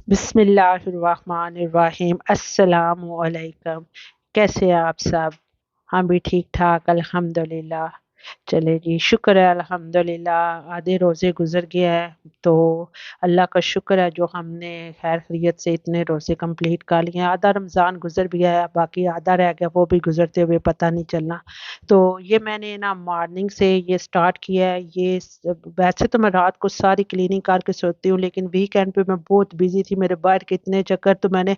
بسم اللہ الرحمن الرحیم، السلام علیکم۔ کیسے ہیں آپ سب؟ ہم بھی ٹھیک ٹھاک الحمدللہ۔ چلے جی، شکر ہے الحمدللہ، آدھے روزے گزر گیا ہے تو اللہ کا شکر ہے جو ہم نے خیر خیریت سے اتنے روزے کمپلیٹ کر لیے ہیں۔ آدھا رمضان گزر بھی گیا، باقی آدھا رہ گیا، وہ بھی گزرتے ہوئے پتہ نہیں چلنا۔ تو یہ میں نے نا مارننگ سے یہ سٹارٹ کیا ہے۔ ویسے تو میں رات کو ساری کلیننگ کر کے سوتی ہوں، لیکن ویکینڈ پہ میں بہت بزی تھی، میرے باہر کے اتنے چکر، تو میں نے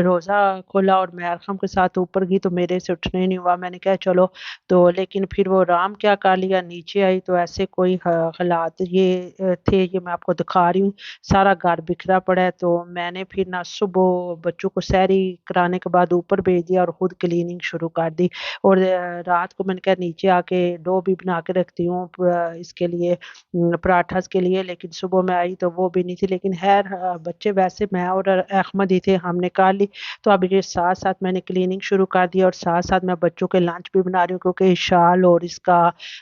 روزہ کھولا اور میں ارحم کے ساتھ اوپر گئی تو میرے سے اٹھنے نہیں ہوا۔ میں نے کہا چلو، تو لیکن پھر وہ رام کیا کر لیا، نیچے آئی تو ایسے کوئی حالات یہ تھے، یہ میں آپ کو دکھا رہی ہوں۔ سارا گھر بکھرا پڑا ہے، تو میں نے پھر نہ صبح بچوں کو سحری کرانے کے بعد اوپر بھیج دیا اور خود کلیننگ شروع کر دی۔ اور رات کو میں نے کہا نیچے آ کے ڈو بھی بنا کے رکھتی ہوں اس کے لیے، پراٹھاس کے لیے، لیکن صبح میں آئی تو وہ بھی نہیں تھی، لیکن خیر بچے ویسے میں اور احمد ہی تھے، ہم نے کر لی۔ تو اب یہ ساتھ ساتھ میں نے کلیننگ شروع کر دی اور ساتھ ساتھ میں بچوں کے لنچ بھی بنا رہی ہوں، کیونکہ اشال اور اس کا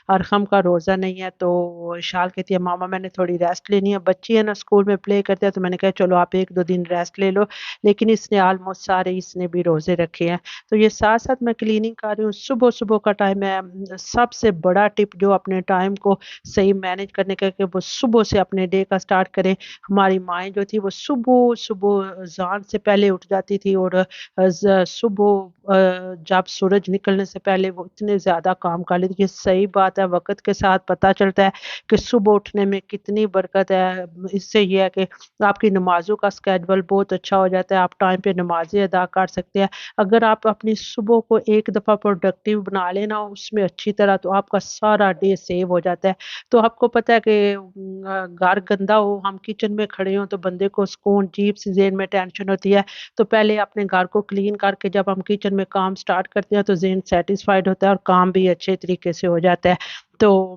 ارحم کا روزہ نہیں ہے۔ تو اشال کہتی ہے ماما میں نے تھوڑی ریسٹ لینی ہے، بچی ہے نا اسکول میں پلے کرتے ہیں، تو میں نے کہا چلو آپ ایک دو دن ریسٹ لے لو، لیکن اس نے آلموسٹ سارے اس نے بھی روزے رکھے ہیں۔ تو یہ ساتھ ساتھ میں کلیننگ کر رہی ہوں۔ صبح صبح کا ٹائم ہے، سب سے بڑا ٹپ جو اپنے ٹائم کو صحیح مینج کرنے کا کہ وہ صبح سے اپنے ڈے کا سٹارٹ کریں۔ ہماری مائیں جو تھی وہ صبح صبح اذان سے پہلے اٹھ جاتی تھی، اور صبح جب سورج نکلنے سے پہلے وہ اتنے زیادہ کام کر لیتی۔ یہ صحیح بات ہے، وقت کے ساتھ پتہ چلتا ہے کہ صبح اٹھنے میں کتنی برکت ہے۔ اس سے یہ ہے کہ آپ کی نمازوں کا اسکیڈول بہت اچھا ہو جاتا ہے، آپ ٹائم پہ نمازیں ادا کر سکتے ہیں۔ اگر آپ اپنی صبح کو ایک دفعہ پروڈکٹیو بنا لینا اس میں اچھی طرح، تو آپ کا سارا ڈے سیو ہو جاتا ہے۔ تو آپ کو پتہ ہے کہ گھر گندا ہو، ہم کچن میں کھڑے ہوں تو بندے کو سکون عجیب سی ذہن میں ٹینشن ہوتی ہے۔ تو پہلے اپنے گھر کو کلین کر کے جب ہم کچن میں کام سٹارٹ کرتے ہیں تو ذہن سیٹسفائیڈ ہوتا ہے اور کام بھی اچھے طریقے سے ہو جاتا ہے۔ تو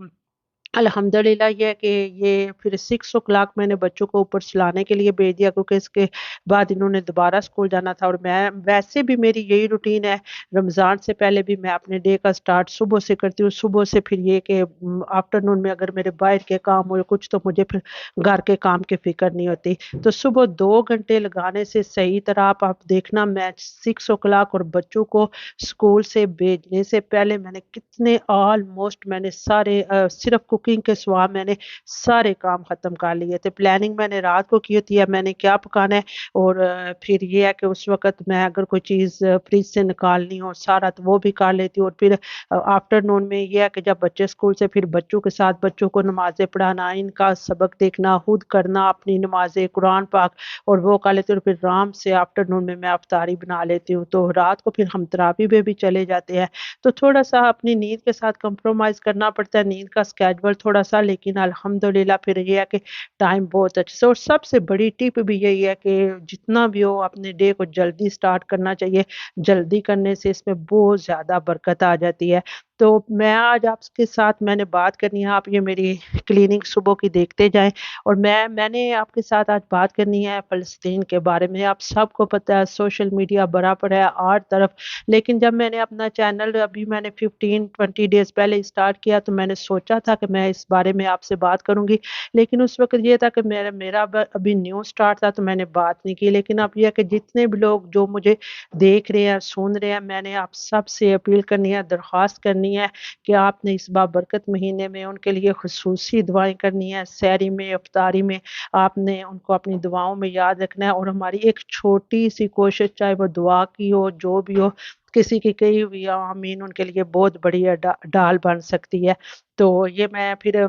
الحمدللہ یہ ہے کہ یہ پھر 6 o'clock میں نے بچوں کو اوپر سلانے کے لیے بھیج دیا، کیونکہ اس کے بعد انہوں نے دوبارہ اسکول جانا تھا، اور میں ویسے بھی میری یہی روٹین ہے، رمضان سے پہلے بھی میں اپنے ڈے کا سٹارٹ صبح سے کرتی ہوں۔ صبح سے پھر یہ کہ آفٹر نون میں اگر میرے باہر کے کام ہوئے کچھ تو مجھے پھر گھر کے کام کی فکر نہیں ہوتی۔ تو صبح 2 گھنٹے لگانے سے صحیح طرح آپ دیکھنا، میں 6 o'clock اور بچوں کو اسکول سے بھیجنے سے پہلے میں نے کتنے آلموسٹ میں نے سارے صرف کوکنگ کے سوا میں نے سارے کام ختم کر لیے تھے۔ پلاننگ میں نے رات کو کی ہوتی ہے میں نے کیا پکانا ہے، اور پھر یہ ہے کہ اس وقت میں اگر کوئی چیز فریج سے نکالنی ہو سارا تو وہ بھی کر لیتی ہوں۔ اور پھر آفٹر نون میں یہ ہے کہ جب بچے اسکول سے، پھر بچوں کے ساتھ بچوں کو نمازیں پڑھانا، ان کا سبق دیکھنا، خود کرنا اپنی نمازیں قرآن پاک، اور وہ کر لیتی ہوں۔ اور پھر آرام سے آفٹر نون میں افطاری بنا لیتی ہوں، تو رات کو پھر ہم تراویح میں بھی چلے جاتے ہیں۔ تو تھوڑا سا اپنی نیند کے ساتھ کمپرومائز کرنا پڑتا ہے، نیند کا اسکیجول تھوڑا سا، لیکن الحمدللہ پھر یہ ہے کہ ٹائم بہت اچھے سے۔ اور سب سے بڑی ٹپ بھی یہی ہے کہ جتنا بھی ہو اپنے ڈے کو جلدی سٹارٹ کرنا چاہیے، جلدی کرنے سے اس میں بہت زیادہ برکت آ جاتی ہے۔ تو میں آج آپ کے ساتھ میں نے بات کرنی ہے، آپ یہ میری کلیننگ صبح کی دیکھتے جائیں، اور میں نے آپ کے ساتھ آج بات کرنی ہے فلسطین کے بارے میں۔ آپ سب کو پتہ ہے سوشل میڈیا بڑا پڑا ہے ہر طرف، لیکن جب میں نے اپنا چینل ابھی میں نے 15-20 ڈیز پہلے اسٹارٹ کیا تو میں نے سوچا تھا کہ میں اس بارے میں آپ سے بات کروں گی، لیکن اس وقت یہ تھا کہ میرا ابھی نیو اسٹارٹ تھا تو میں نے بات نہیں کی۔ لیکن اب یہ ہے کہ جتنے بھی لوگ جو مجھے دیکھ رہے ہیں سن رہے ہیں، میں نے آپ سب سے اپیل کرنی ہے، درخواست کرنی ہے کہ آپ نے اس بابرکت مہینے میں ان کے لیے خصوصی دعائیں کرنی ہے، سحری میں افطاری میں آپ نے ان کو اپنی دعاؤں میں یاد رکھنا ہے، اور ہماری ایک چھوٹی سی کوشش چاہے وہ دعا کی ہو جو بھی ہو، کسی کی کہی ہوئی آمین ان کے لیے بہت بڑی ڈال بن سکتی ہے۔ تو یہ میں پھر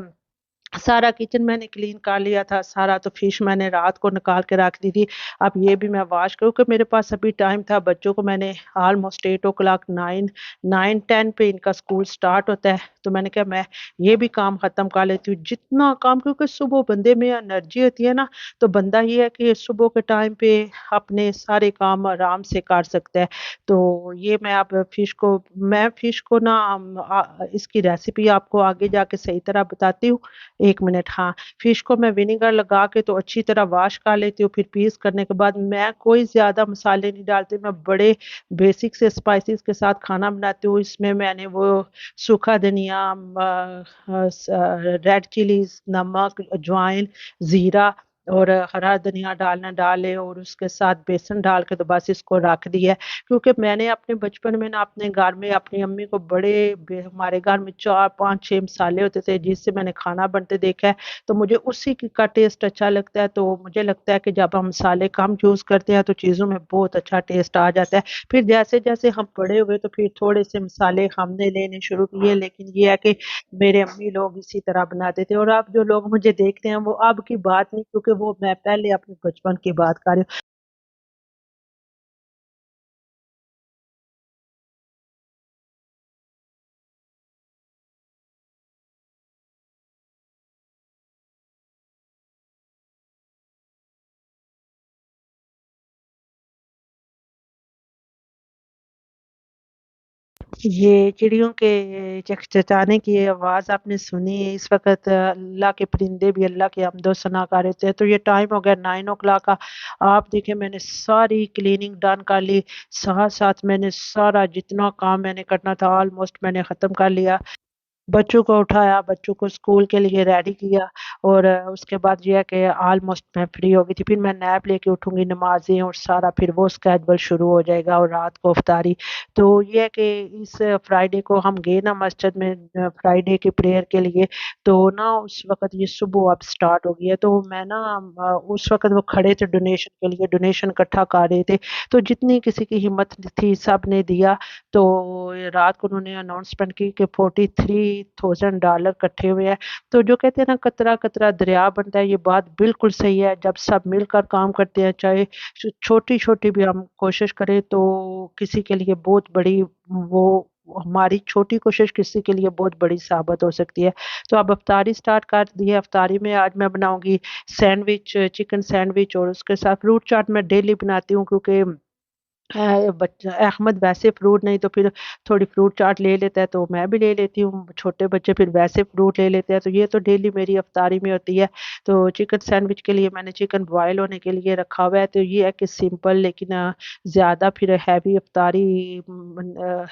سارا کچن میں نے کلین کر لیا تھا، سارا تو فش میں نے رات کو نکال کے رکھ دی تھی، اب یہ بھی میں واش کروں کہ میرے پاس ابھی ٹائم تھا۔ بچوں کو میں نے آلموسٹ 8 o'clock 9-10 پہ ان کا اسکول سٹارٹ ہوتا ہے، تو میں نے کہا میں یہ بھی کام ختم کر لیتی ہوں جتنا کام، کیونکہ صبح بندے میں انرجی ہوتی ہے نا، تو بندہ یہ ہے کہ صبح کے ٹائم پہ اپنے سارے کام آرام سے کر سکتا ہے۔ تو یہ میں اب فش کو نا اس کی ریسیپی آپ کو آگے جا کے صحیح طرح بتاتی ہوں۔ 1 منٹ، ہاں۔ فش کو میں ونیگر لگا کے تو اچھی طرح واش کر لیتی ہوں، پھر پیس کرنے کے بعد میں کوئی زیادہ مسالے نہیں ڈالتی، میں بڑے بیسک سے اسپائسز کے ساتھ کھانا بناتی ہوں۔ اس میں نے وہ سوکھا دھنیا، ریڈ چلیز، نمک، اجوائن، زیرہ، اور ہرا دھنیا ڈالنا ڈالے اور اس کے ساتھ بیسن ڈال کے تو بس اس کو رکھ دیا ہے۔ کیونکہ میں نے اپنے بچپن میں نا اپنے گھر میں اپنی امی کو ہمارے گھر میں 4 5 6 مسالے ہوتے تھے جس سے میں نے کھانا بنتے دیکھا ہے، تو مجھے اسی کا ٹیسٹ اچھا لگتا ہے۔ تو مجھے لگتا ہے کہ جب ہم مسالے کم یوز کرتے ہیں تو چیزوں میں بہت اچھا ٹیسٹ آ جاتا ہے۔ پھر جیسے جیسے ہم بڑے ہوئے تو پھر تھوڑے سے مسالے ہم نے لینے شروع کیے، لیکن یہ ہے کہ میرے امی لوگ اسی طرح بناتے تھے، اور اب جو لوگ مجھے دیکھتے ہیں وہ اب کی بات نہیں، کیونکہ وہ میں پہلے اپنے بچپن کی بات کر رہی ہوں۔ یہ چڑیوں کے چہچہانے کی آواز آپ نے سنی ہے، اس وقت اللہ کے پرندے بھی اللہ کی حمد و ثنا کر رہے تھے۔ تو یہ ٹائم ہو گیا 9 o'clock کا۔ آپ دیکھیں میں نے ساری کلیننگ ڈن کر لی، ساتھ ساتھ میں نے سارا جتنا کام میں نے کرنا تھا آلموسٹ میں نے ختم کر لیا۔ بچوں کو اٹھایا، بچوں کو اسکول کے لیے ریڈی کیا، اور اس کے بعد یہ ہے کہ آلموسٹ میں فری ہو گئی تھی۔ پھر میں نیپ لے کے اٹھوں گی، نمازیں اور سارا پھر وہ اسکیجول شروع ہو جائے گا، اور رات کو افطاری۔ تو یہ ہے کہ اس فرائیڈے کو ہم گئے نا مسجد میں فرائیڈے کی پریئر کے لیے، تو نا اس وقت یہ صبح اب سٹارٹ ہو گئی ہے، تو میں نا اس وقت وہ کھڑے تھے ڈونیشن کے لیے، ڈونیشن اکٹھا کر رہے تھے، تو جتنی کسی کی ہمت تھی سب نے دیا۔ تو رات کو انہوں نے اناؤنسمنٹ کی کہ $43,000 کٹھے ہوئے ہیں۔ تو جو کہتے ہیں نا قطرہ قطرہ دریا بنتا ہے، یہ بات بالکل صحیح ہے۔ جب سب مل کر کام کرتے ہیں، چاہے چھوٹی چھوٹی بھی ہم کوشش کریں، تو کسی کے لیے بہت بڑی وہ ہماری چھوٹی کوشش کسی کے لیے بہت بڑی ثابت ہو سکتی ہے۔ تو اب افطاری سٹارٹ کر دی ہے۔ افطاری میں آج میں بناؤں گی سینڈوچ، چکن سینڈوچ، اور اس کے ساتھ فروٹ چاٹ میں ڈیلی بناتی ہوں، کیونکہ احمد ویسے فروٹ نہیں تو پھر تھوڑی فروٹ چاٹ لے لیتا ہے، تو میں بھی لے لیتی ہوں، چھوٹے بچے پھر ویسے فروٹ لے لیتے ہیں، تو یہ تو ڈیلی میری افطاری میں ہوتی ہے۔ تو چکن سینڈوچ کے لیے میں نے چکن بوائل ہونے کے لیے رکھا ہوا ہے، تو یہ ہے کہ سمپل لیکن زیادہ پھر ہیوی افطاری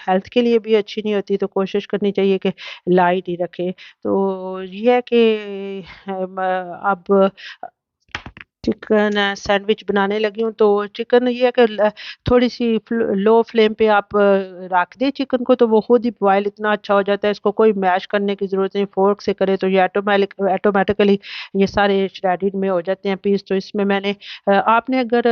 ہیلتھ کے لیے بھی اچھی نہیں ہوتی، تو کوشش کرنی چاہیے کہ لائٹ ہی رکھے۔ تو یہ ہے کہ اب چکن سینڈوچ بنانے لگی ہوں، تو چکن یہ ہے کہ تھوڑی سی لو فلیم پہ آپ رکھ دیں چکن کو، تو وہ خود ہی بوائل اتنا اچھا ہو جاتا ہے، اس کو کوئی میش کرنے کی ضرورت نہیں، فورک سے کرے تو یہ آٹومیٹیکلی یہ سارے شریڈڈ میں ہو جاتے ہیں پیس۔ تو اس میں میں نے آپ نے اگر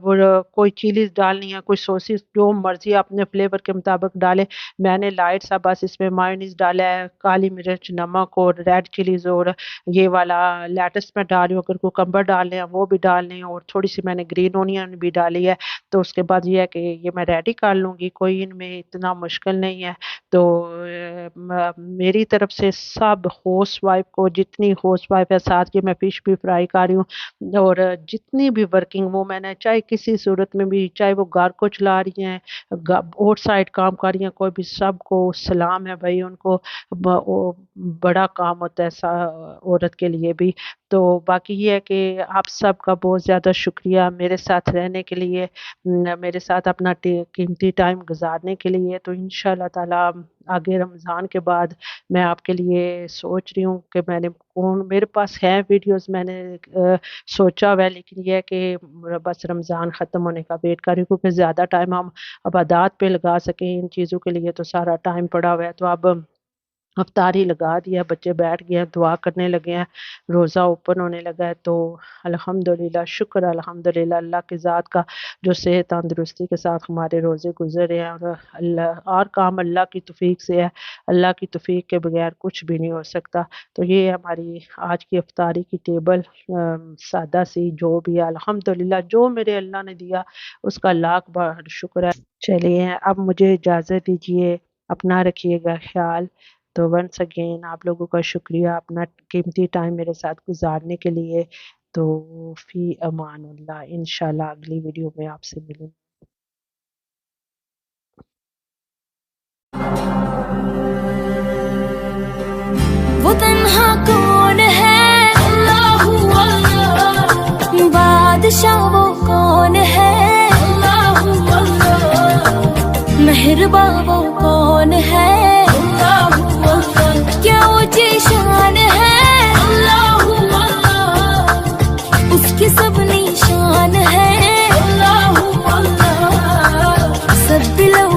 وہ کوئی چیلیز ڈالنی ہے، کوئی سوسز جو مرضی اپنے فلیور کے مطابق ڈالے، میں نے لائٹ سا بس اس میں مایونیز ڈالا ہے، کالی مرچ، نمک اور ریڈ چلیز، اور یہ والا لیٹس میں ڈال رہی ہوں، اگر کوکمبر ڈالنے ہیں وہ بھی ڈالنے ہیں، اور تھوڑی سی میں نے گرین اونین بھی ڈالی ہے۔ تو اس کے بعد یہ ہے کہ یہ میں ریڈی کر لوں گی، کوئی ان میں اتنا مشکل نہیں ہے۔ تو میری طرف سے سب ہاؤس وائف کو، جتنی ہاؤس وائف ہے، ساتھ کے میں فش بھی فرائی کر رہی ہوں، اور جتنی بھی ورکنگ وومن ہے، چاہے کسی صورت میں بھی، چاہے وہ گھر کو چلا رہی ہیں، آؤٹ سائڈ کام کر رہی ہیں، کوئی بھی، سب کو سلام ہے بھائی، ان کو بڑا کام ہوتا ہے عورت کے لیے بھی۔ تو باقی یہ ہے کہ آپ سب کا بہت زیادہ شکریہ میرے ساتھ رہنے کے لیے، میرے ساتھ اپنا قیمتی ٹائم گزارنے کے لیے۔ تو انشاءاللہ تعالی آگے رمضان کے بعد میں آپ کے لیے سوچ رہی ہوں کہ میں نے میرے پاس ہیں ویڈیوز، میں نے سوچا ہوا ہے، لیکن یہ ہے کہ بس رمضان ختم ہونے کا ویٹ کر رہی ہوں، کیونکہ زیادہ ٹائم ہم عبادات پہ لگا سکیں ان چیزوں کے لیے، تو سارا ٹائم پڑا ہوا ہے۔ تو اب افطاری لگا دیا، بچے بیٹھ گئے ہیں، دعا کرنے لگے ہیں، روزہ اوپن ہونے لگا ہے۔ تو الحمدللہ، شکر الحمدللہ اللہ کی ذات کا جو صحت تندرستی کے ساتھ ہمارے روزے گزر رہے ہیں، اور اللہ اور کام اللہ کی توفیق سے ہے، اللہ کی توفیق کے بغیر کچھ بھی نہیں ہو سکتا۔ تو یہ ہے ہماری آج کی افطاری کی ٹیبل، سادہ سی جو بھی ہے، الحمدللہ جو میرے اللہ نے دیا اس کا لاکھ بار شکر ہے۔ چلیے اب مجھے اجازت دیجیے، اپنا رکھیے گا خیال۔ تو ونس اگین آپ لوگوں کا شکریہ اپنا قیمتی ٹائم میرے ساتھ گزارنے کے لیے۔ تو فی امان اللہ، انشاءاللہ اگلی ویڈیو میں آپ سے ملوں۔ وہ تنہا کون ہے، اللہ اللہ، بادشاہ وہ کون ہے، اللہ اللہ، مہرباں وہ کون